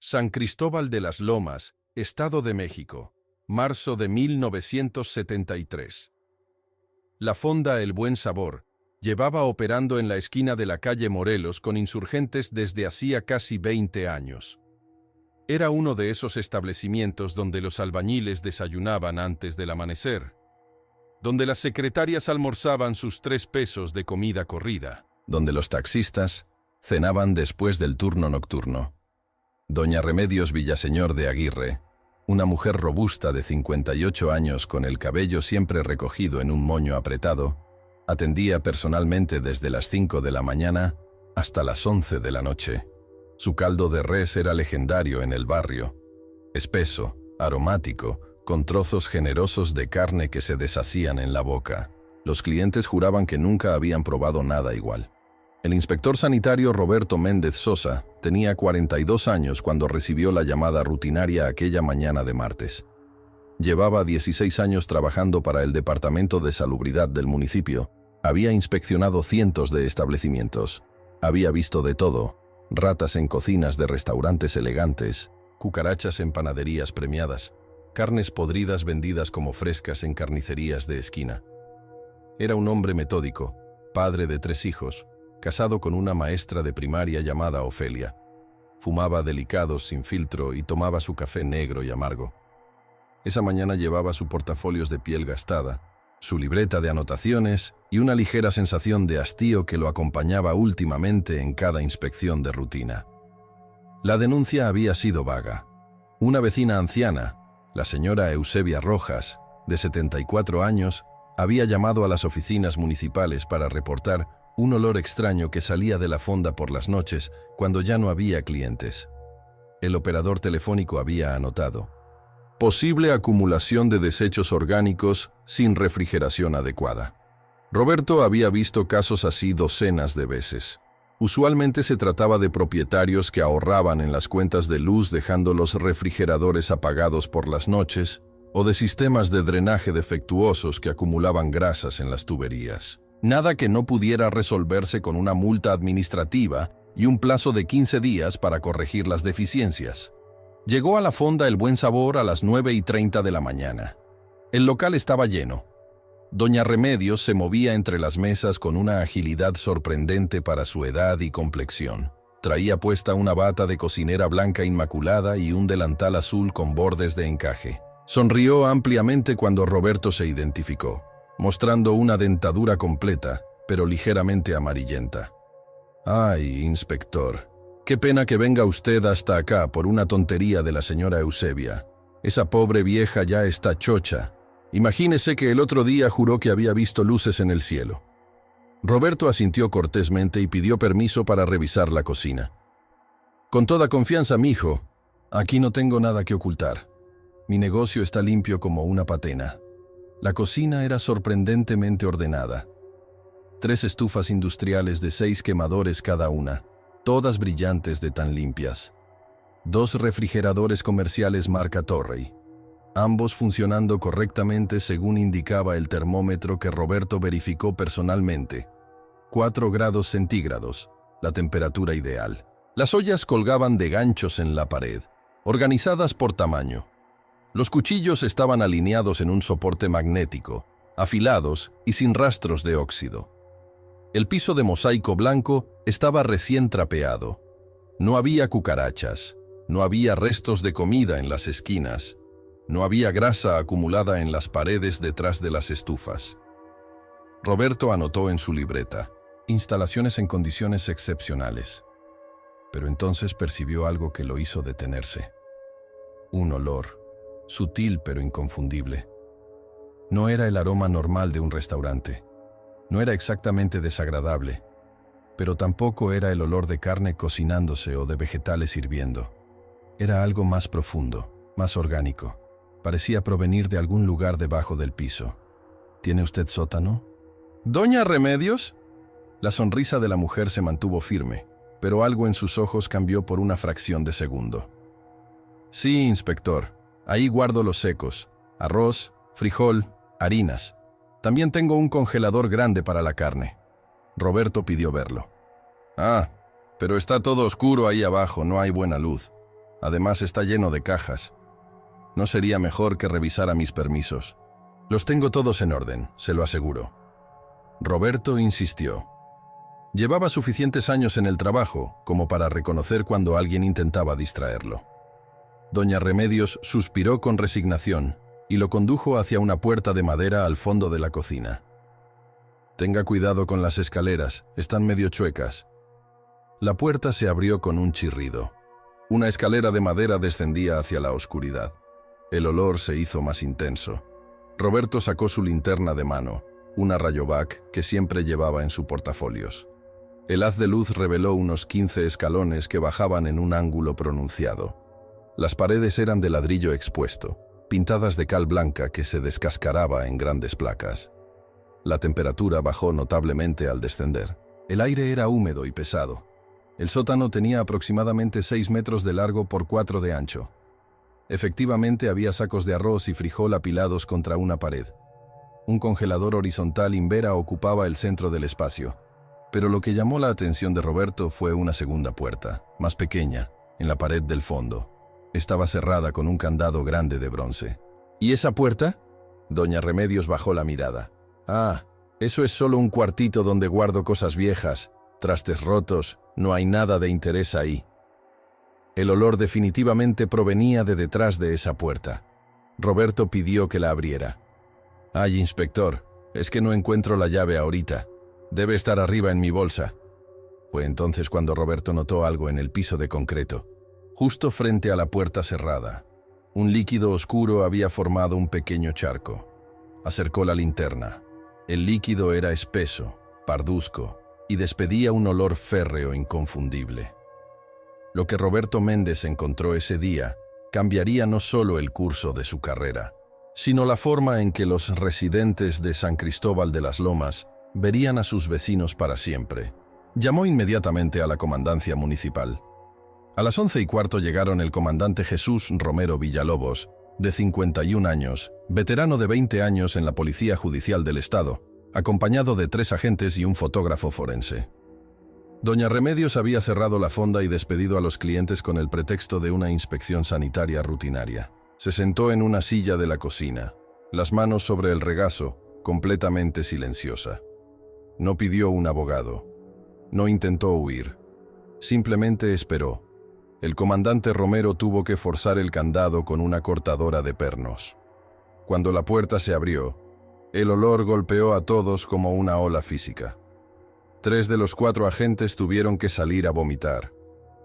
San Cristóbal de las Lomas, Estado de México, marzo de 1973. La fonda El Buen Sabor llevaba operando en la esquina de la calle Morelos con insurgentes desde hacía casi 20 años. Era uno de esos establecimientos donde los albañiles desayunaban antes del amanecer, donde las secretarias almorzaban sus 3 pesos de comida corrida, donde los taxistas cenaban después del turno nocturno. Doña Remedios Villaseñor de Aguirre, una mujer robusta de 58 años con el cabello siempre recogido en un moño apretado, atendía personalmente desde las 5 de la mañana hasta las 11 de la noche. Su caldo de res era legendario en el barrio, espeso, aromático, con trozos generosos de carne que se deshacían en la boca. Los clientes juraban que nunca habían probado nada igual. El inspector sanitario Roberto Méndez Sosa tenía 42 años cuando recibió la llamada rutinaria aquella mañana de martes. Llevaba 16 años trabajando para el Departamento de Salubridad del municipio. Había inspeccionado cientos de establecimientos. Había visto de todo: ratas en cocinas de restaurantes elegantes, cucarachas en panaderías premiadas, carnes podridas vendidas como frescas en carnicerías de esquina. Era un hombre metódico, padre de 3 hijos, casado con una maestra de primaria llamada Ofelia. Fumaba delicados sin filtro y tomaba su café negro y amargo. Esa mañana llevaba su portafolios de piel gastada, su libreta de anotaciones y una ligera sensación de hastío que lo acompañaba últimamente en cada inspección de rutina. La denuncia había sido vaga. Una vecina anciana, la señora Eusebia Rojas, de 74 años, había llamado a las oficinas municipales para reportar un olor extraño que salía de la fonda por las noches cuando ya no había clientes. El operador telefónico había anotado: posible acumulación de desechos orgánicos sin refrigeración adecuada. Roberto había visto casos así docenas de veces. Usualmente se trataba de propietarios que ahorraban en las cuentas de luz dejando los refrigeradores apagados por las noches, o de sistemas de drenaje defectuosos que acumulaban grasas en las tuberías. Nada que no pudiera resolverse con una multa administrativa y un plazo de 15 días para corregir las deficiencias. Llegó a la fonda El Buen Sabor a las 9:30 de la mañana. El local estaba lleno. Doña Remedios se movía entre las mesas con una agilidad sorprendente para su edad y complexión. Traía puesta una bata de cocinera blanca inmaculada y un delantal azul con bordes de encaje. Sonrió ampliamente cuando Roberto se identificó, mostrando una dentadura completa, pero ligeramente amarillenta. «Ay, inspector, qué pena que venga usted hasta acá por una tontería de la señora Eusebia. Esa pobre vieja ya está chocha. Imagínese que el otro día juró que había visto luces en el cielo». Roberto asintió cortésmente y pidió permiso para revisar la cocina. «Con toda confianza, mijo. Aquí no tengo nada que ocultar. Mi negocio está limpio como una patena». La cocina era sorprendentemente ordenada. 3 estufas industriales de 6 quemadores cada una, todas brillantes de tan limpias. 2 refrigeradores comerciales marca Torrey, ambos funcionando correctamente según indicaba el termómetro que Roberto verificó personalmente. 4 grados centígrados, la temperatura ideal. Las ollas colgaban de ganchos en la pared, organizadas por tamaño. Los cuchillos estaban alineados en un soporte magnético, afilados y sin rastros de óxido. El piso de mosaico blanco estaba recién trapeado. No había cucarachas, no había restos de comida en las esquinas, no había grasa acumulada en las paredes detrás de las estufas. Roberto anotó en su libreta: instalaciones en condiciones excepcionales. Pero entonces percibió algo que lo hizo detenerse. Un olor. Sutil pero inconfundible. No era el aroma normal de un restaurante. No era exactamente desagradable, pero tampoco era el olor de carne cocinándose o de vegetales hirviendo. Era algo más profundo, más orgánico. Parecía provenir de algún lugar debajo del piso. ¿Tiene usted sótano? ¿Doña Remedios? La sonrisa de la mujer se mantuvo firme, pero algo en sus ojos cambió por una fracción de segundo. Sí, inspector. Ahí guardo los secos: arroz, frijol, harinas. También tengo un congelador grande para la carne. Roberto pidió verlo. Ah, pero está todo oscuro ahí abajo, no hay buena luz. Además está lleno de cajas. ¿No sería mejor que revisara mis permisos? Los tengo todos en orden, se lo aseguro. Roberto insistió. Llevaba suficientes años en el trabajo como para reconocer cuando alguien intentaba distraerlo. Doña Remedios suspiró con resignación y lo condujo hacia una puerta de madera al fondo de la cocina. Tenga cuidado con las escaleras, están medio chuecas. La puerta se abrió con un chirrido. Una escalera de madera descendía hacia la oscuridad. El olor se hizo más intenso. Roberto sacó su linterna de mano, una Rayovac que siempre llevaba en su portafolios. El haz de luz reveló unos 15 escalones que bajaban en un ángulo pronunciado. Las paredes eran de ladrillo expuesto, pintadas de cal blanca que se descascaraba en grandes placas. La temperatura bajó notablemente al descender. El aire era húmedo y pesado. El sótano tenía aproximadamente 6 metros de largo por 4 de ancho. Efectivamente había sacos de arroz y frijol apilados contra una pared. Un congelador horizontal Invera ocupaba el centro del espacio. Pero lo que llamó la atención de Roberto fue una segunda puerta, más pequeña, en la pared del fondo. Estaba cerrada con un candado grande de bronce. ¿Y esa puerta? Doña Remedios bajó la mirada. Ah, eso es solo un cuartito donde guardo cosas viejas, trastes rotos, no hay nada de interés ahí. El olor definitivamente provenía de detrás de esa puerta. Roberto pidió que la abriera. Ay, inspector, es que no encuentro la llave ahorita. Debe estar arriba en mi bolsa. Fue entonces cuando Roberto notó algo en el piso de concreto, justo frente a la puerta cerrada. Un líquido oscuro había formado un pequeño charco. Acercó la linterna. El líquido era espeso, parduzco, y despedía un olor férreo inconfundible. Lo que Roberto Méndez encontró ese día cambiaría no solo el curso de su carrera, sino la forma en que los residentes de San Cristóbal de las Lomas verían a sus vecinos para siempre. Llamó inmediatamente a la comandancia municipal. A las 11:15 llegaron el comandante Jesús Romero Villalobos, de 51 años, veterano de 20 años en la Policía Judicial del Estado, acompañado de 3 agentes y un fotógrafo forense. Doña Remedios había cerrado la fonda y despedido a los clientes con el pretexto de una inspección sanitaria rutinaria. Se sentó en una silla de la cocina, las manos sobre el regazo, completamente silenciosa. No pidió un abogado. No intentó huir. Simplemente esperó. El comandante Romero tuvo que forzar el candado con una cortadora de pernos. Cuando la puerta se abrió, el olor golpeó a todos como una ola física. 3 de los 4 agentes tuvieron que salir a vomitar.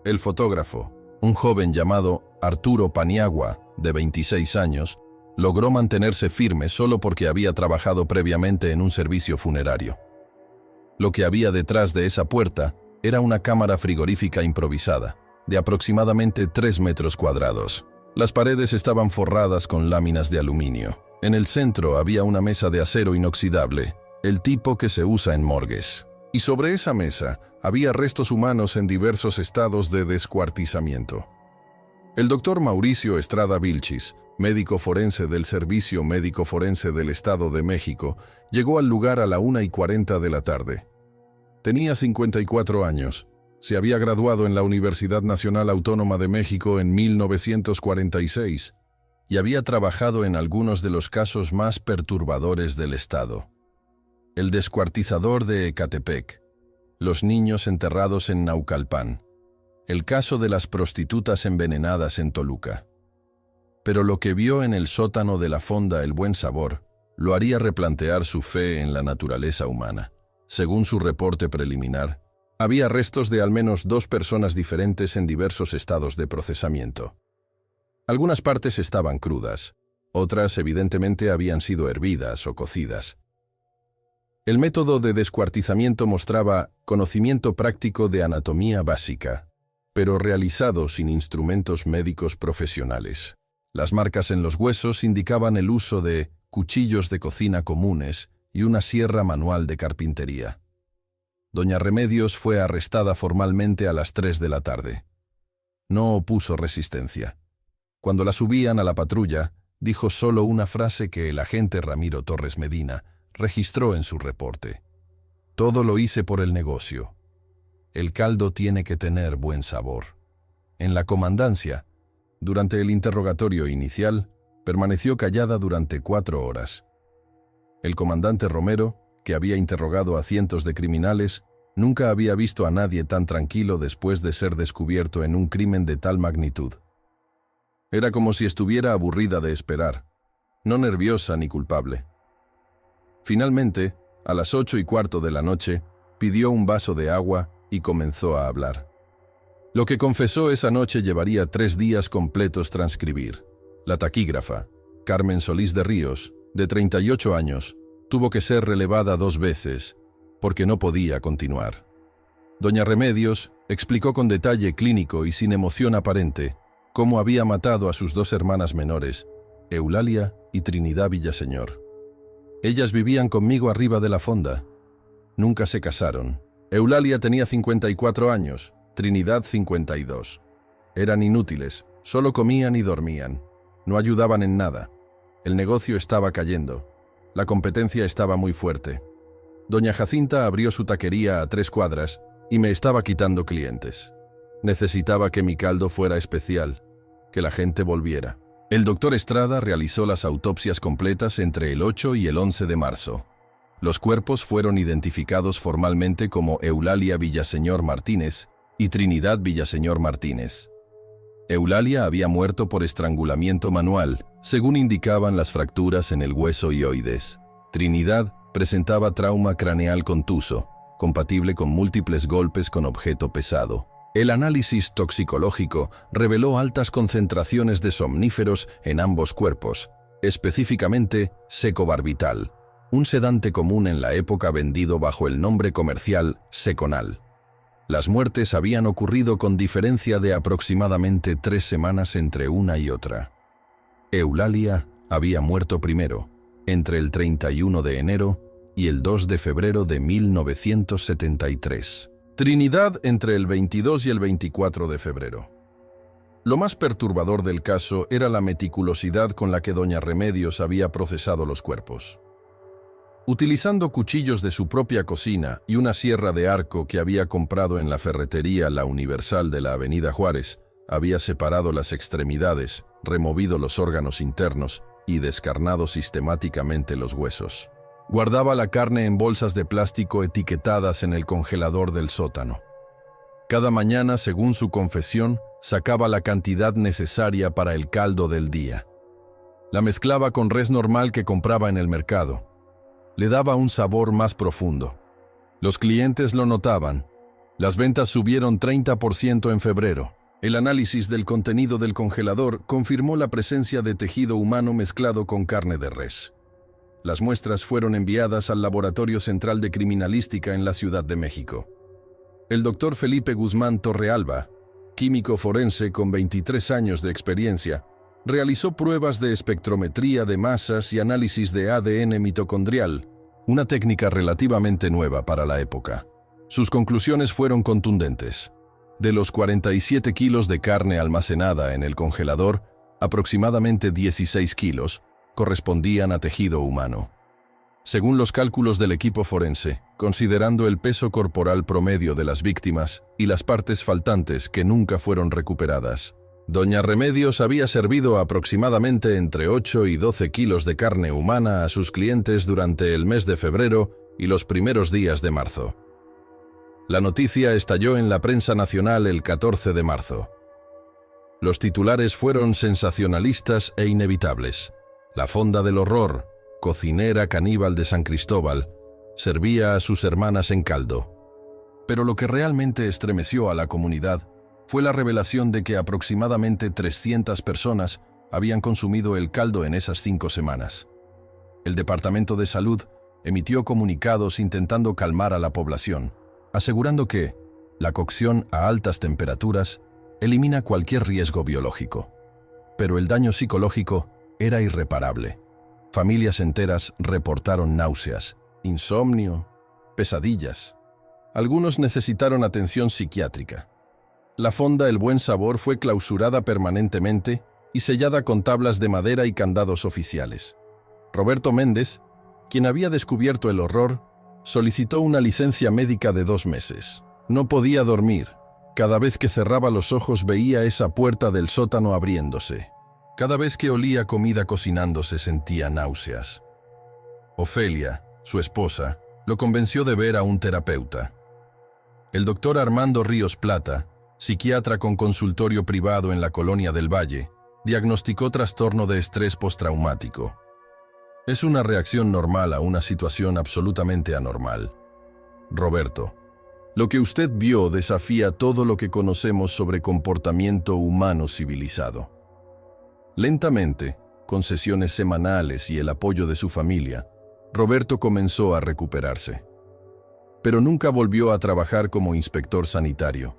El fotógrafo, un joven llamado Arturo Paniagua, de 26 años, logró mantenerse firme solo porque había trabajado previamente en un servicio funerario. Lo que había detrás de esa puerta era una cámara frigorífica improvisada, de aproximadamente 3 metros cuadrados. Las paredes estaban forradas con láminas de aluminio. En el centro había una mesa de acero inoxidable, el tipo que se usa en morgues. Y sobre esa mesa había restos humanos en diversos estados de descuartizamiento. El doctor Mauricio Estrada Vilchis, médico forense del Servicio Médico Forense del Estado de México, llegó al lugar a la 1:40 de la tarde. Tenía 54 años. Se había graduado en la Universidad Nacional Autónoma de México en 1946 y había trabajado en algunos de los casos más perturbadores del Estado. El descuartizador de Ecatepec, los niños enterrados en Naucalpan, el caso de las prostitutas envenenadas en Toluca. Pero lo que vio en el sótano de la fonda El Buen Sabor lo haría replantear su fe en la naturaleza humana. Según su reporte preliminar, había restos de al menos 2 personas diferentes en diversos estados de procesamiento. Algunas partes estaban crudas, otras evidentemente habían sido hervidas o cocidas. El método de descuartizamiento mostraba conocimiento práctico de anatomía básica, pero realizado sin instrumentos médicos profesionales. Las marcas en los huesos indicaban el uso de cuchillos de cocina comunes y una sierra manual de carpintería. Doña Remedios fue arrestada formalmente a las 3 de la tarde. No opuso resistencia. Cuando la subían a la patrulla, dijo solo una frase que el agente Ramiro Torres Medina registró en su reporte. Todo lo hice por el negocio. El caldo tiene que tener buen sabor. En la comandancia, Durante el interrogatorio inicial, permaneció callada durante 4 horas. El comandante Romero, que había interrogado a cientos de criminales, nunca había visto a nadie tan tranquilo después de ser descubierto en un crimen de tal magnitud. Era como si estuviera aburrida de esperar, no nerviosa ni culpable. Finalmente, a las 8:15 de la noche, pidió un vaso de agua y comenzó a hablar. Lo que confesó esa noche llevaría 3 días completos transcribir. La taquígrafa, Carmen Solís de Ríos, de 38 años, tuvo que ser relevada 2 veces, porque no podía continuar. Doña Remedios explicó con detalle clínico y sin emoción aparente cómo había matado a sus 2 hermanas menores, Eulalia y Trinidad Villaseñor. Ellas vivían conmigo arriba de la fonda. Nunca se casaron. Eulalia tenía 54 años, Trinidad 52. Eran inútiles, solo comían y dormían. No ayudaban en nada. El negocio estaba cayendo. La competencia estaba muy fuerte. Doña Jacinta abrió su taquería a 3 cuadras y me estaba quitando clientes. Necesitaba que mi caldo fuera especial, que la gente volviera. El doctor Estrada realizó las autopsias completas entre el 8 y el 11 de marzo. Los cuerpos fueron identificados formalmente como Eulalia Villaseñor Martínez y Trinidad Villaseñor Martínez. Eulalia había muerto por estrangulamiento manual, según indicaban las fracturas en el hueso hioides. Trinidad presentaba trauma craneal contuso, compatible con múltiples golpes con objeto pesado. El análisis toxicológico reveló altas concentraciones de somníferos en ambos cuerpos, específicamente secobarbital, un sedante común en la época vendido bajo el nombre comercial Seconal. Las muertes habían ocurrido con diferencia de aproximadamente 3 semanas entre una y otra. Eulalia había muerto primero, entre el 31 de enero y el 2 de febrero de 1973. Trinidad entre el 22 y el 24 de febrero. Lo más perturbador del caso era la meticulosidad con la que doña Remedios había procesado los cuerpos. Utilizando cuchillos de su propia cocina y una sierra de arco que había comprado en la ferretería La Universal de la Avenida Juárez, había separado las extremidades, removido los órganos internos y descarnado sistemáticamente los huesos. Guardaba la carne en bolsas de plástico etiquetadas en el congelador del sótano. Cada mañana, según su confesión, sacaba la cantidad necesaria para el caldo del día. La mezclaba con res normal que compraba en el mercado. Le daba un sabor más profundo. Los clientes lo notaban. Las ventas subieron 30% en febrero. El análisis del contenido del congelador confirmó la presencia de tejido humano mezclado con carne de res. Las muestras fueron enviadas al Laboratorio Central de Criminalística en la Ciudad de México. El doctor Felipe Guzmán Torrealba, químico forense con 23 años de experiencia, realizó pruebas de espectrometría de masas y análisis de ADN mitocondrial, una técnica relativamente nueva para la época. Sus conclusiones fueron contundentes. De los 47 kilos de carne almacenada en el congelador, aproximadamente 16 kilos correspondían a tejido humano. Según los cálculos del equipo forense, considerando el peso corporal promedio de las víctimas y las partes faltantes que nunca fueron recuperadas, doña Remedios había servido aproximadamente entre 8 y 12 kilos de carne humana a sus clientes durante el mes de febrero y los primeros días de marzo. La noticia estalló en la prensa nacional el 14 de marzo. Los titulares fueron sensacionalistas e inevitables. La fonda del horror, cocinera caníbal de San Cristóbal, servía a sus hermanas en caldo. Pero lo que realmente estremeció a la comunidad fue la revelación de que aproximadamente 300 personas habían consumido el caldo en esas 5 semanas. El Departamento de Salud emitió comunicados intentando calmar a la población, asegurando que la cocción a altas temperaturas elimina cualquier riesgo biológico. Pero el daño psicológico era irreparable. Familias enteras reportaron náuseas, insomnio, pesadillas. Algunos necesitaron atención psiquiátrica. La fonda El Buen Sabor fue clausurada permanentemente y sellada con tablas de madera y candados oficiales. Roberto Méndez, quien había descubierto el horror, solicitó una licencia médica de 2 meses. No podía dormir. Cada vez que cerraba los ojos veía esa puerta del sótano abriéndose. Cada vez que olía comida cocinándose sentía náuseas. Ofelia, su esposa, lo convenció de ver a un terapeuta. El doctor Armando Ríos Plata, psiquiatra con consultorio privado en la Colonia del Valle, diagnosticó trastorno de estrés postraumático. Es una reacción normal a una situación absolutamente anormal. Roberto, lo que usted vio desafía todo lo que conocemos sobre comportamiento humano civilizado. Lentamente, con sesiones semanales y el apoyo de su familia, Roberto comenzó a recuperarse. Pero nunca volvió a trabajar como inspector sanitario.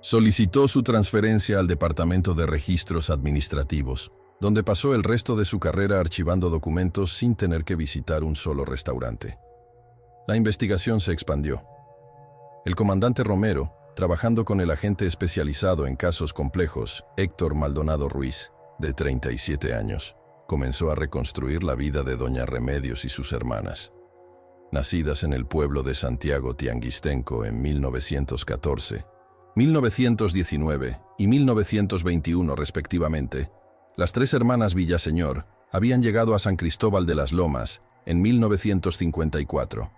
Solicitó su transferencia al Departamento de Registros Administrativos, donde pasó el resto de su carrera archivando documentos sin tener que visitar un solo restaurante. La investigación se expandió. El comandante Romero, trabajando con el agente especializado en casos complejos, Héctor Maldonado Ruiz, de 37 años, comenzó a reconstruir la vida de doña Remedios y sus hermanas. Nacidas en el pueblo de Santiago Tianguistenco en 1914, 1919 y 1921 respectivamente, las tres hermanas Villaseñor habían llegado a San Cristóbal de las Lomas en 1954.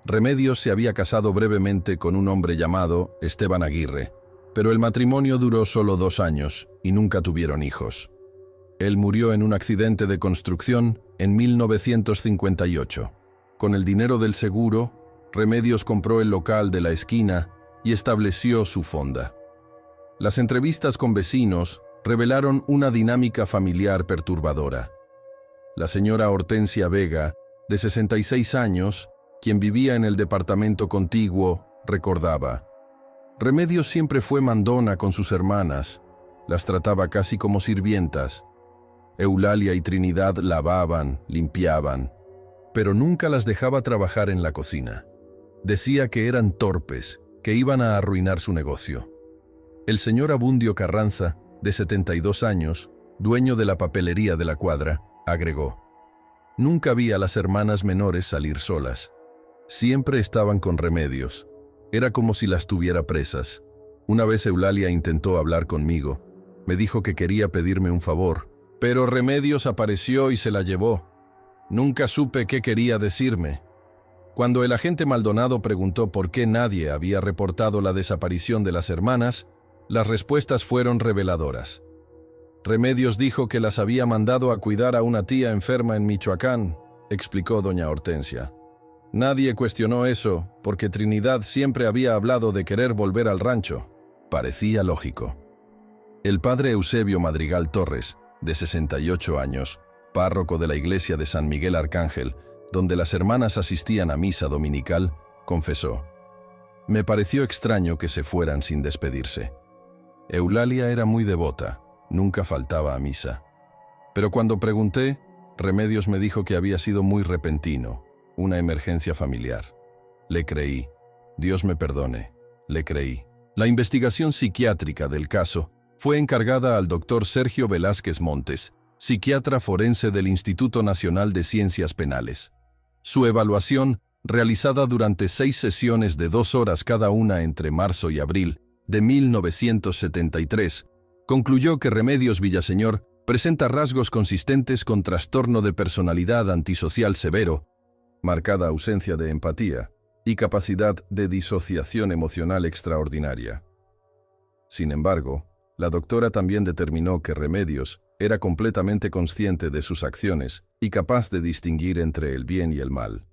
Remedios se había casado brevemente con un hombre llamado Esteban Aguirre, pero el matrimonio duró solo 2 años y nunca tuvieron hijos. Él murió en un accidente de construcción en 1958. Con el dinero del seguro, Remedios compró el local de la esquina y estableció su fonda. Las entrevistas con vecinos revelaron una dinámica familiar perturbadora. La señora Hortensia Vega, de 66 años, quien vivía en el departamento contiguo, recordaba: Remedios siempre fue mandona con sus hermanas, las trataba casi como sirvientas. Eulalia y Trinidad lavaban, limpiaban, pero nunca las dejaba trabajar en la cocina. Decía que eran torpes, que iban a arruinar su negocio. El señor Abundio Carranza, de 72 años, dueño de la papelería de la cuadra, agregó: Nunca vi a las hermanas menores salir solas. Siempre estaban con Remedios. Era como si las tuviera presas. Una vez Eulalia intentó hablar conmigo. Me dijo que quería pedirme un favor, pero Remedios apareció y se la llevó. Nunca supe qué quería decirme. Cuando el agente Maldonado preguntó por qué nadie había reportado la desaparición de las hermanas, las respuestas fueron reveladoras. Remedios dijo que las había mandado a cuidar a una tía enferma en Michoacán, explicó doña Hortensia. Nadie cuestionó eso, porque Trinidad siempre había hablado de querer volver al rancho. Parecía lógico. El padre Eusebio Madrigal Torres, de 68 años, párroco de la iglesia de San Miguel Arcángel, donde las hermanas asistían a misa dominical, confesó: Me pareció extraño que se fueran sin despedirse. Eulalia era muy devota, nunca faltaba a misa. Pero cuando pregunté, Remedios me dijo que había sido muy repentino, una emergencia familiar. Le creí. Dios me perdone, le creí. La investigación psiquiátrica del caso fue encargada al doctor Sergio Velázquez Montes, psiquiatra forense del Instituto Nacional de Ciencias Penales. Su evaluación, realizada durante 6 sesiones de 2 horas cada una entre marzo y abril de 1973, concluyó que Remedios Villaseñor presenta rasgos consistentes con trastorno de personalidad antisocial severo, marcada ausencia de empatía y capacidad de disociación emocional extraordinaria. Sin embargo, la doctora también determinó que Remedios era completamente consciente de sus acciones y capaz de distinguir entre el bien y el mal.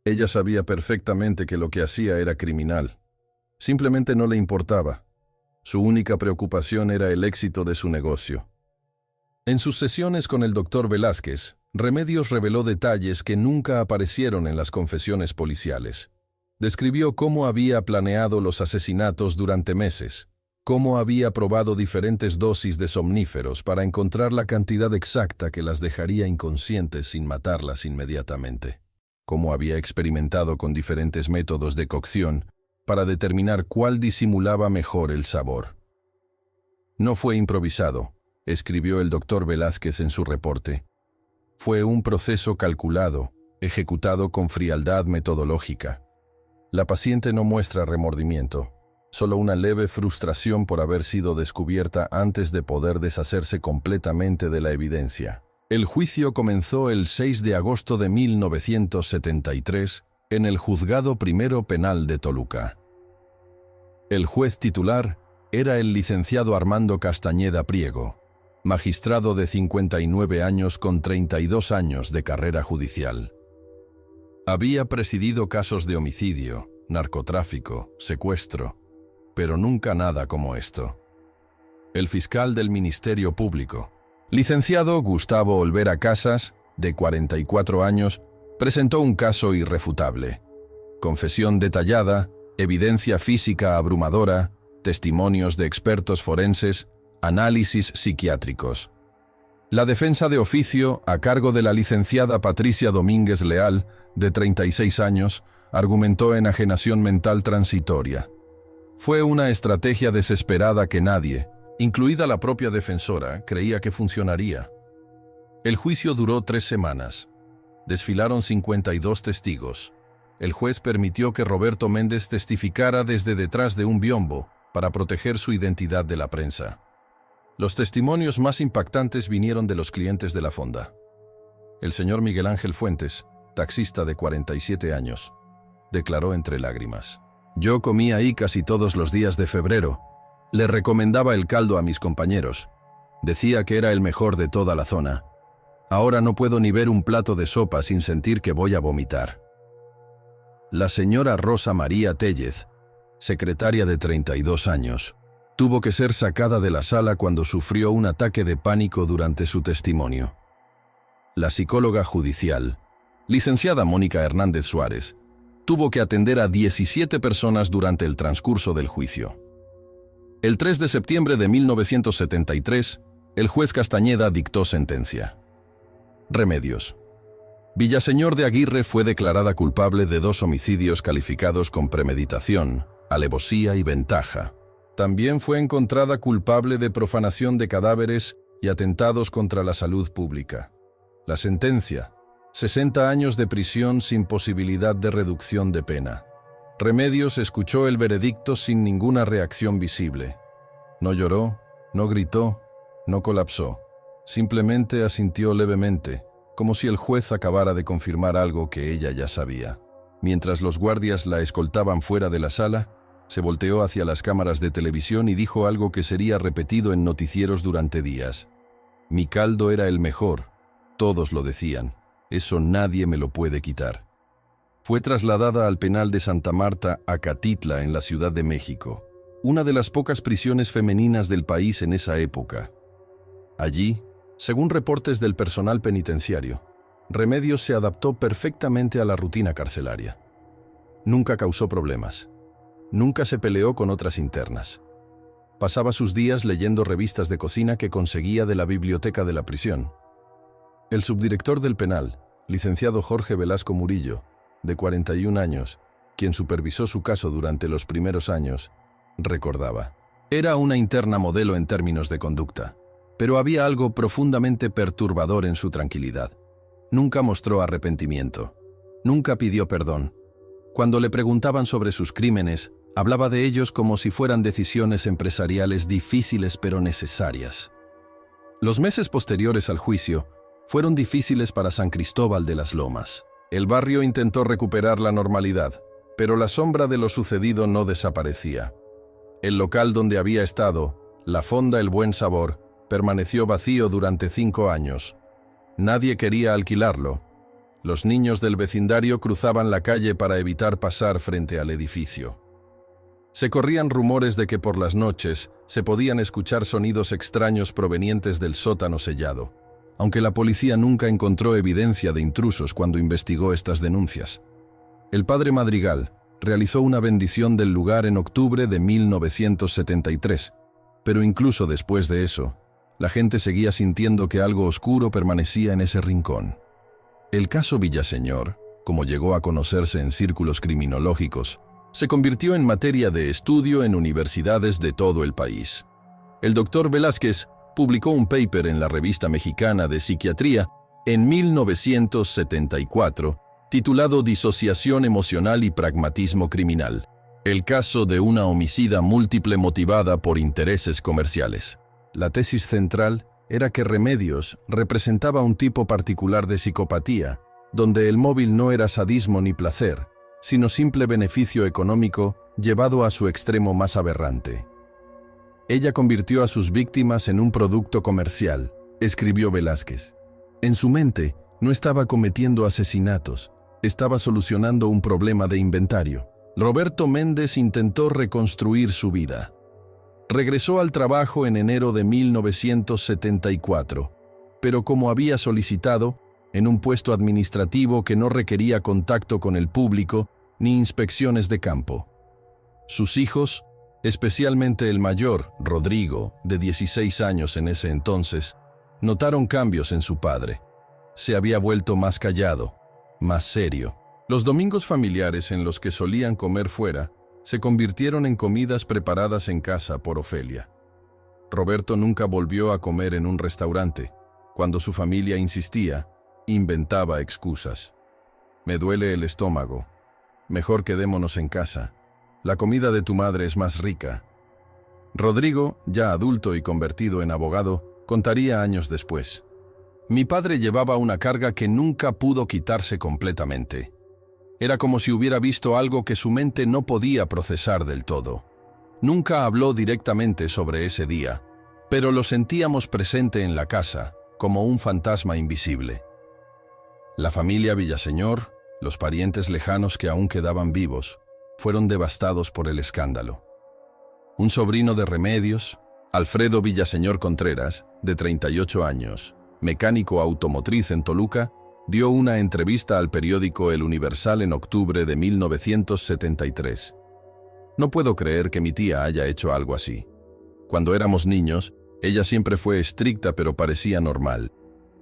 Ella sabía perfectamente que lo que hacía era criminal. Simplemente no le importaba. Su única preocupación era el éxito de su negocio. En sus sesiones con el doctor Velázquez, Remedios reveló detalles que nunca aparecieron en las confesiones policiales. Describió cómo había planeado los asesinatos durante meses, cómo había probado diferentes dosis de somníferos para encontrar la cantidad exacta que las dejaría inconscientes sin matarlas inmediatamente, cómo había experimentado con diferentes métodos de cocción para determinar cuál disimulaba mejor el sabor. No fue improvisado, escribió el doctor Velázquez en su reporte. Fue un proceso calculado, ejecutado con frialdad metodológica. La paciente no muestra remordimiento. solo una leve frustración por haber sido descubierta antes de poder deshacerse completamente de la evidencia. El juicio comenzó el 6 de agosto de 1973 en el Juzgado Primero Penal de Toluca. El juez titular era el licenciado Armando Castañeda Priego, magistrado de 59 años con 32 años de carrera judicial. Había presidido casos de homicidio, narcotráfico, secuestro, pero nunca nada como esto. El fiscal del Ministerio Público, licenciado Gustavo Olvera Casas, de 44 años, presentó un caso irrefutable. Confesión detallada, evidencia física abrumadora, testimonios de expertos forenses, análisis psiquiátricos. La defensa de oficio, a cargo de la licenciada Patricia Domínguez Leal, de 36 años, argumentó enajenación mental transitoria. Fue una estrategia desesperada que nadie, incluida la propia defensora, creía que funcionaría. El juicio duró 3 semanas. Desfilaron 52 testigos. El juez permitió que Roberto Méndez testificara desde detrás de un biombo para proteger su identidad de la prensa. Los testimonios más impactantes vinieron de los clientes de la fonda. El señor Miguel Ángel Fuentes, taxista de 47 años, declaró entre lágrimas: «Yo comía ahí casi todos los días de febrero. Le recomendaba el caldo a mis compañeros. Decía que era el mejor de toda la zona. Ahora no puedo ni ver un plato de sopa sin sentir que voy a vomitar». La señora Rosa María Tellez, secretaria de 32 años, tuvo que ser sacada de la sala cuando sufrió un ataque de pánico durante su testimonio. La psicóloga judicial, licenciada Mónica Hernández Suárez, tuvo que atender a 17 personas durante el transcurso del juicio. El 3 de septiembre de 1973, el juez Castañeda dictó sentencia. Remedios. Villaseñor de Aguirre fue declarada culpable de 2 homicidios calificados con premeditación, alevosía y ventaja. También fue encontrada culpable de profanación de cadáveres y atentados contra la salud pública. La sentencia: 60 años de prisión sin posibilidad de reducción de pena. Remedios escuchó el veredicto sin ninguna reacción visible. No lloró, no gritó, no colapsó. Simplemente asintió levemente, como si el juez acabara de confirmar algo que ella ya sabía. Mientras los guardias la escoltaban fuera de la sala, se volteó hacia las cámaras de televisión y dijo algo que sería repetido en noticieros durante días. «Mi caldo era el mejor. Todos lo decían. Eso nadie me lo puede quitar». Fue trasladada al penal de Santa Marta, Acatitla, en la Ciudad de México, una de las pocas prisiones femeninas del país en esa época. Allí, según reportes del personal penitenciario, Remedios se adaptó perfectamente a la rutina carcelaria. Nunca causó problemas. Nunca se peleó con otras internas. Pasaba sus días leyendo revistas de cocina que conseguía de la biblioteca de la prisión. El subdirector del penal, licenciado Jorge Velasco Murillo, de 41 años, quien supervisó su caso durante los primeros años, recordaba: «Era una interna modelo en términos de conducta, pero había algo profundamente perturbador en su tranquilidad. Nunca mostró arrepentimiento. Nunca pidió perdón. Cuando le preguntaban sobre sus crímenes, hablaba de ellos como si fueran decisiones empresariales difíciles pero necesarias». Los meses posteriores al juicio fueron difíciles para San Cristóbal de las Lomas. El barrio intentó recuperar la normalidad, pero la sombra de lo sucedido no desaparecía. El local donde había estado, la fonda El Buen Sabor, permaneció vacío durante 5 años. Nadie quería alquilarlo. Los niños del vecindario cruzaban la calle para evitar pasar frente al edificio. Se corrían rumores de que por las noches se podían escuchar sonidos extraños provenientes del sótano sellado, aunque la policía nunca encontró evidencia de intrusos cuando investigó estas denuncias. El padre Madrigal realizó una bendición del lugar en octubre de 1973, pero incluso después de eso, la gente seguía sintiendo que algo oscuro permanecía en ese rincón. El caso Villaseñor, como llegó a conocerse en círculos criminológicos, se convirtió en materia de estudio en universidades de todo el país. El doctor Velázquez publicó un paper en la Revista Mexicana de Psiquiatría en 1974, titulado Disociación emocional y pragmatismo criminal, El caso de una homicida múltiple motivada por intereses comerciales. La tesis central era que Remedios representaba un tipo particular de psicopatía, donde el móvil no era sadismo ni placer, sino simple beneficio económico llevado a su extremo más aberrante. Ella convirtió a sus víctimas en un producto comercial, escribió Velázquez. En su mente no estaba cometiendo asesinatos, estaba solucionando un problema de inventario. Roberto Méndez intentó reconstruir su vida. Regresó al trabajo en enero de 1974, pero como había solicitado, en un puesto administrativo que no requería contacto con el público ni inspecciones de campo. Sus hijos, especialmente el mayor, Rodrigo, de 16 años en ese entonces, notaron cambios en su padre. Se había vuelto más callado, más serio. Los domingos familiares en los que solían comer fuera se convirtieron en comidas preparadas en casa por Ofelia. Roberto nunca volvió a comer en un restaurante. Cuando su familia insistía, inventaba excusas. Me duele el estómago. Mejor quedémonos en casa. La comida de tu madre es más rica. Rodrigo, ya adulto y convertido en abogado, contaría años después. Mi padre llevaba una carga que nunca pudo quitarse completamente. Era como si hubiera visto algo que su mente no podía procesar del todo. Nunca habló directamente sobre ese día, pero lo sentíamos presente en la casa, como un fantasma invisible. La familia Villaseñor, los parientes lejanos que aún quedaban vivos, fueron devastados por el escándalo. Un sobrino de Remedios, Alfredo Villaseñor Contreras, de 38 años, mecánico automotriz en Toluca, dio una entrevista al periódico El Universal en octubre de 1973. No puedo creer que mi tía haya hecho algo así. Cuando éramos niños, ella siempre fue estricta pero parecía normal.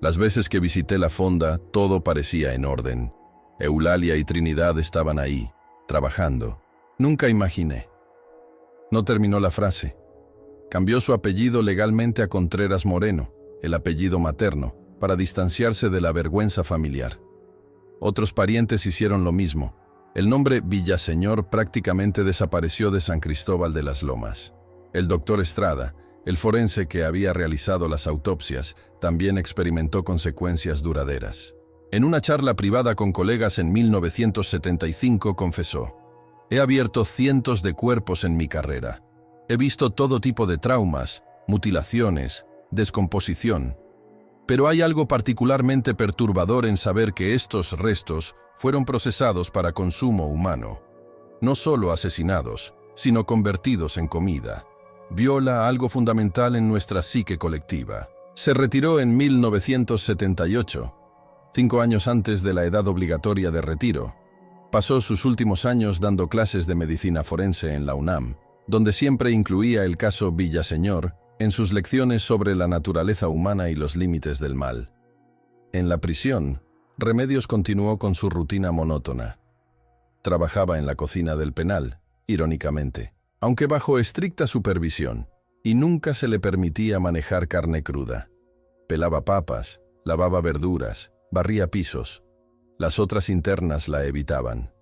Las veces que visité la fonda, todo parecía en orden. Eulalia y Trinidad estaban ahí, trabajando. Nunca imaginé. No terminó la frase. Cambió su apellido legalmente a Contreras Moreno, el apellido materno, para distanciarse de la vergüenza familiar. Otros parientes hicieron lo mismo. El nombre Villaseñor prácticamente desapareció de San Cristóbal de las Lomas. El doctor Estrada, el forense que había realizado las autopsias, también experimentó consecuencias duraderas. En una charla privada con colegas en 1975 confesó: «He abierto cientos de cuerpos en mi carrera. He visto todo tipo de traumas, mutilaciones, descomposición. Pero hay algo particularmente perturbador en saber que estos restos fueron procesados para consumo humano. No solo asesinados, sino convertidos en comida. Viola algo fundamental en nuestra psique colectiva». Se retiró en 1978, 5 años antes de la edad obligatoria de retiro. Pasó sus últimos años dando clases de medicina forense en la UNAM, donde siempre incluía el caso Villaseñor en sus lecciones sobre la naturaleza humana y los límites del mal. En la prisión, Remedios continuó con su rutina monótona. Trabajaba en la cocina del penal, irónicamente, aunque bajo estricta supervisión, y nunca se le permitía manejar carne cruda. Pelaba papas, lavaba verduras, barría pisos. Las otras internas la evitaban.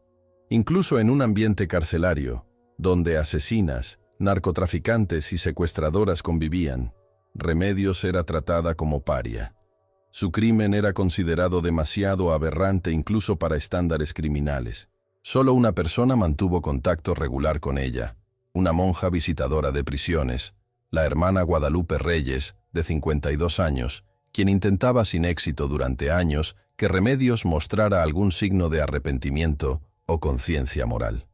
Incluso en un ambiente carcelario, donde asesinas, narcotraficantes y secuestradoras convivían, Remedios era tratada como paria. Su crimen era considerado demasiado aberrante incluso para estándares criminales. Solo una persona mantuvo contacto regular con ella, una monja visitadora de prisiones, la hermana Guadalupe Reyes, de 52 años, quien intentaba sin éxito durante años que Remedios mostrara algún signo de arrepentimiento o conciencia moral.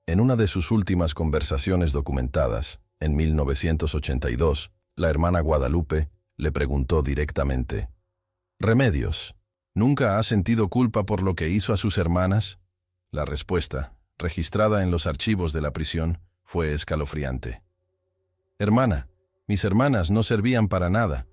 En una de sus últimas conversaciones documentadas, en 1982, la hermana Guadalupe le preguntó directamente: «Remedios, ¿nunca ha sentido culpa por lo que hizo a sus hermanas?». La respuesta, registrada en los archivos de la prisión, fue escalofriante. «Hermana, mis hermanas no servían para nada.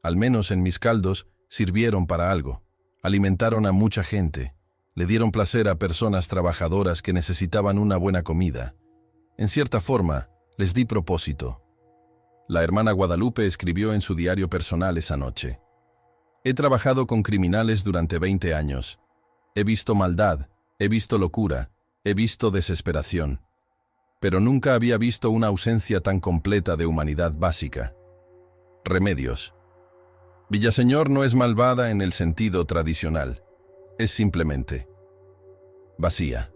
Al menos en mis caldos sirvieron para algo. Alimentaron a mucha gente. Le dieron placer a personas trabajadoras que necesitaban una buena comida. En cierta forma, les di propósito». La hermana Guadalupe escribió en su diario personal esa noche: «He trabajado con criminales durante 20 años. He visto maldad, he visto locura, He visto desesperación, pero nunca había visto una ausencia tan completa de humanidad básica. Remedios. Villaseñor no es malvada en el sentido tradicional. Es simplemente vacía.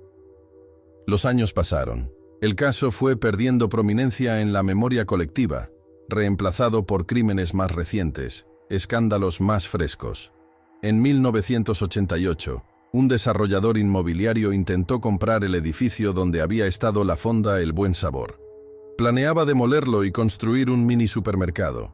Los años pasaron. El caso fue perdiendo prominencia en la memoria colectiva, reemplazado por crímenes más recientes, escándalos más frescos. En 1988, un desarrollador inmobiliario intentó comprar el edificio donde había estado la fonda El Buen Sabor. Planeaba demolerlo y construir un mini supermercado.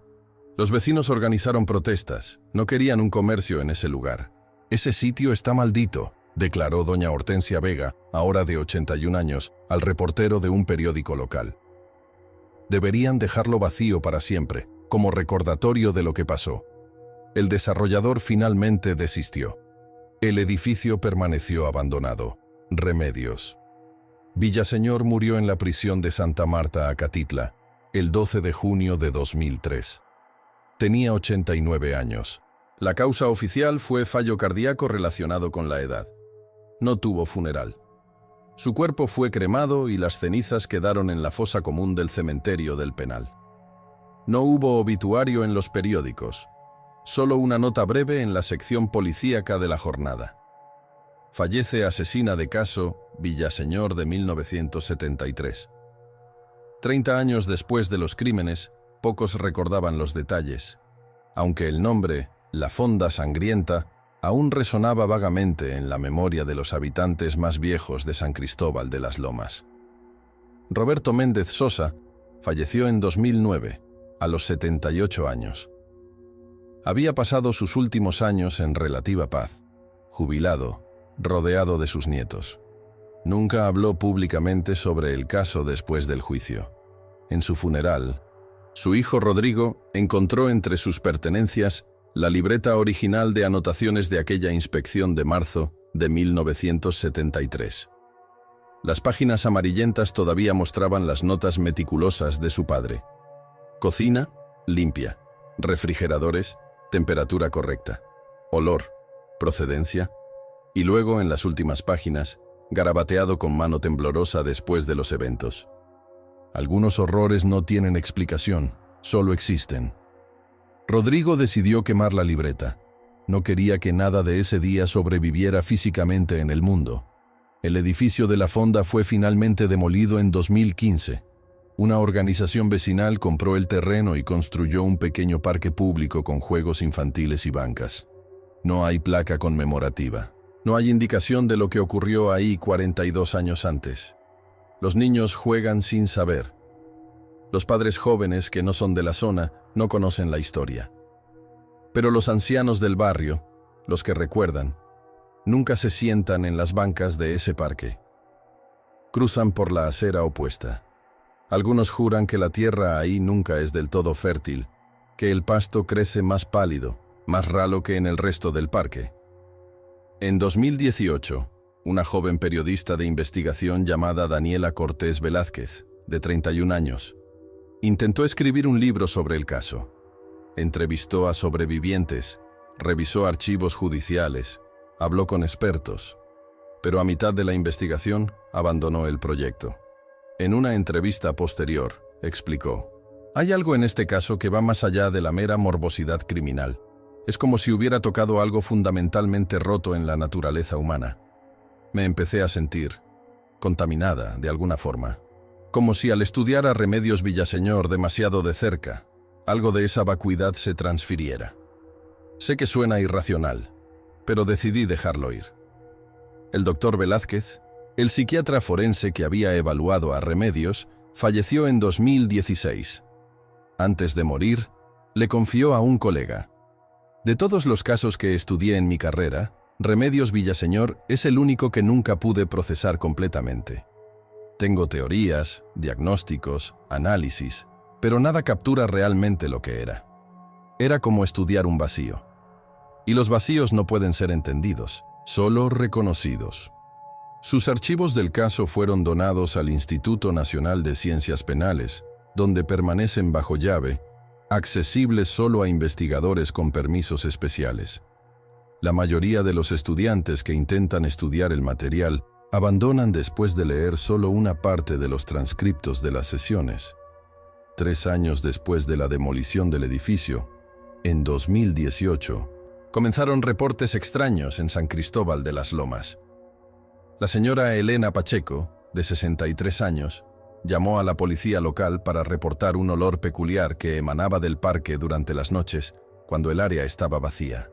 Los vecinos organizaron protestas, no querían un comercio en ese lugar. «Ese sitio está maldito», declaró doña Hortensia Vega, ahora de 81 años, al reportero de un periódico local. Deberían dejarlo vacío para siempre, como recordatorio de lo que pasó. El desarrollador finalmente desistió. El edificio permaneció abandonado. Remedios. Villaseñor murió en la prisión de Santa Marta, Acatitla, el 12 de junio de 2003. Tenía 89 años. La causa oficial fue fallo cardíaco relacionado con la edad. No tuvo funeral. Su cuerpo fue cremado y las cenizas quedaron en la fosa común del cementerio del Penal. No hubo obituario en los periódicos, solo una nota breve en la sección policíaca de la jornada. Fallece asesina de caso Villaseñor de 1973. 30 años después de los crímenes, pocos recordaban los detalles, aunque el nombre, La Fonda Sangrienta, aún resonaba vagamente en la memoria de los habitantes más viejos de San Cristóbal de las Lomas. Roberto Méndez Sosa falleció en 2009, a los 78 años. Había pasado sus últimos años en relativa paz, jubilado, rodeado de sus nietos. Nunca habló públicamente sobre el caso después del juicio. En su funeral, su hijo Rodrigo encontró entre sus pertenencias la libreta original de anotaciones de aquella inspección de marzo de 1973. Las páginas amarillentas todavía mostraban las notas meticulosas de su padre. Cocina, limpia. Refrigeradores, temperatura correcta. Olor, procedencia. Y luego, en las últimas páginas, garabateado con mano temblorosa después de los eventos. Algunos horrores no tienen explicación, solo existen. Rodrigo decidió quemar la libreta. No quería que nada de ese día sobreviviera físicamente en el mundo. El edificio de la fonda fue finalmente demolido en 2015. Una organización vecinal compró el terreno y construyó un pequeño parque público con juegos infantiles y bancas. No hay placa conmemorativa. No hay indicación de lo que ocurrió ahí 42 años antes. Los niños juegan sin saber. Los padres jóvenes que no son de la zona no conocen la historia. Pero los ancianos del barrio, los que recuerdan, nunca se sientan en las bancas de ese parque. Cruzan por la acera opuesta. Algunos juran que la tierra ahí nunca es del todo fértil, que el pasto crece más pálido, más ralo que en el resto del parque. En 2018, una joven periodista de investigación llamada Daniela Cortés Velázquez, de 31 años, intentó escribir un libro sobre el caso. Entrevistó a sobrevivientes, revisó archivos judiciales, habló con expertos, pero a mitad de la investigación abandonó el proyecto. En una entrevista posterior, explicó: «Hay algo en este caso que va más allá de la mera morbosidad criminal. Es como si hubiera tocado algo fundamentalmente roto en la naturaleza humana. Me empecé a sentir contaminada de alguna forma. Como si al estudiar a Remedios Villaseñor demasiado de cerca, algo de esa vacuidad se transfiriera. Sé que suena irracional, pero decidí dejarlo ir». El doctor Velázquez, el psiquiatra forense que había evaluado a Remedios, falleció en 2016. Antes de morir, le confió a un colega: «De todos los casos que estudié en mi carrera, Remedios Villaseñor es el único que nunca pude procesar completamente. Tengo teorías, diagnósticos, análisis, pero nada captura realmente lo que era. Era como estudiar un vacío. Y los vacíos no pueden ser entendidos, solo reconocidos». Sus archivos del caso fueron donados al Instituto Nacional de Ciencias Penales, donde permanecen bajo llave, accesibles solo a investigadores con permisos especiales. La mayoría de los estudiantes que intentan estudiar el material Abandonan después de leer solo una parte de los transcriptos de las sesiones. 3 años después de la demolición del edificio, en 2018, comenzaron reportes extraños en San Cristóbal de las Lomas. La señora Elena Pacheco, de 63 años, llamó a la policía local para reportar un olor peculiar que emanaba del parque durante las noches, cuando el área estaba vacía.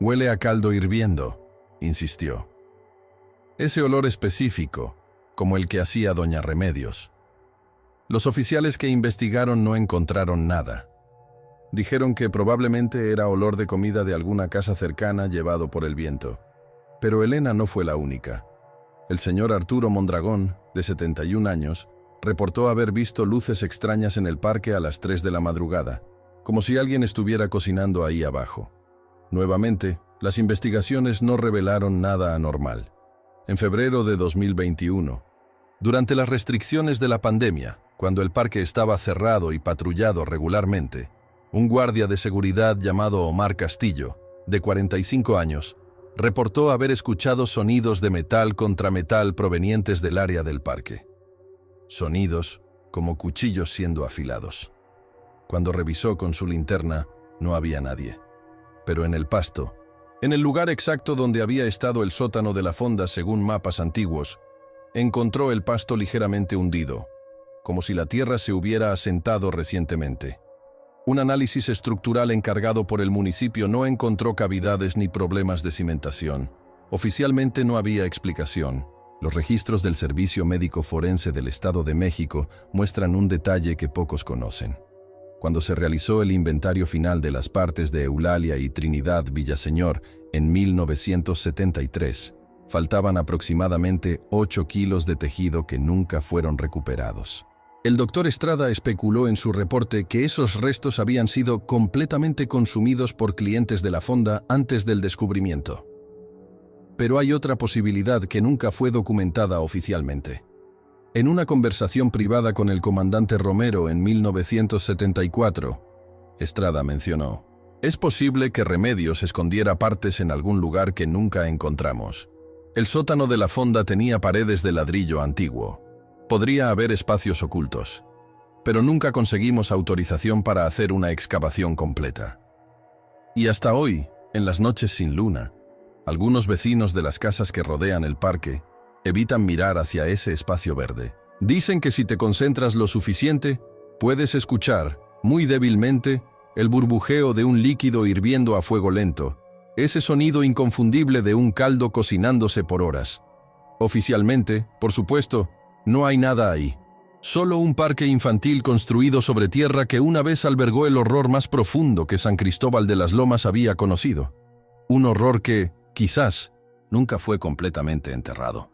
«Huele a caldo hirviendo», insistió. Ese olor específico, como el que hacía doña Remedios. Los oficiales que investigaron no encontraron nada. Dijeron que probablemente era olor de comida de alguna casa cercana llevado por el viento. Pero Elena no fue la única. El señor Arturo Mondragón, de 71 años, reportó haber visto luces extrañas en el parque a las 3 de la madrugada, como si alguien estuviera cocinando ahí abajo. Nuevamente, las investigaciones no revelaron nada anormal. En febrero de 2021, durante las restricciones de la pandemia, cuando el parque estaba cerrado y patrullado regularmente, un guardia de seguridad llamado Omar Castillo, de 45 años, reportó haber escuchado sonidos de metal contra metal provenientes del área del parque. Sonidos como cuchillos siendo afilados. Cuando revisó con su linterna, no había nadie. Pero en el pasto, en el lugar exacto donde había estado el sótano de la fonda según mapas antiguos, encontró el pasto ligeramente hundido, como si la tierra se hubiera asentado recientemente. Un análisis estructural encargado por el municipio no encontró cavidades ni problemas de cimentación. Oficialmente no había explicación. Los registros del Servicio Médico Forense del Estado de México muestran un detalle que pocos conocen. Cuando se realizó el inventario final de las partes de Eulalia y Trinidad Villaseñor en 1973, faltaban aproximadamente 8 kilos de tejido que nunca fueron recuperados. El doctor Estrada especuló en su reporte que esos restos habían sido completamente consumidos por clientes de la fonda antes del descubrimiento. Pero hay otra posibilidad que nunca fue documentada oficialmente. En una conversación privada con el comandante Romero en 1974, Estrada mencionó: «Es posible que Remedios escondiera partes en algún lugar que nunca encontramos. El sótano de la fonda tenía paredes de ladrillo antiguo. Podría haber espacios ocultos, pero nunca conseguimos autorización para hacer una excavación completa. Y hasta hoy, en las noches sin luna, algunos vecinos de las casas que rodean el parque evitan mirar hacia ese espacio verde. Dicen que si te concentras lo suficiente, puedes escuchar, muy débilmente, el burbujeo de un líquido hirviendo a fuego lento, ese sonido inconfundible de un caldo cocinándose por horas. Oficialmente, por supuesto, no hay nada ahí. Solo un parque infantil construido sobre tierra que una vez albergó el horror más profundo que San Cristóbal de las Lomas había conocido. Un horror que, quizás, nunca fue completamente enterrado».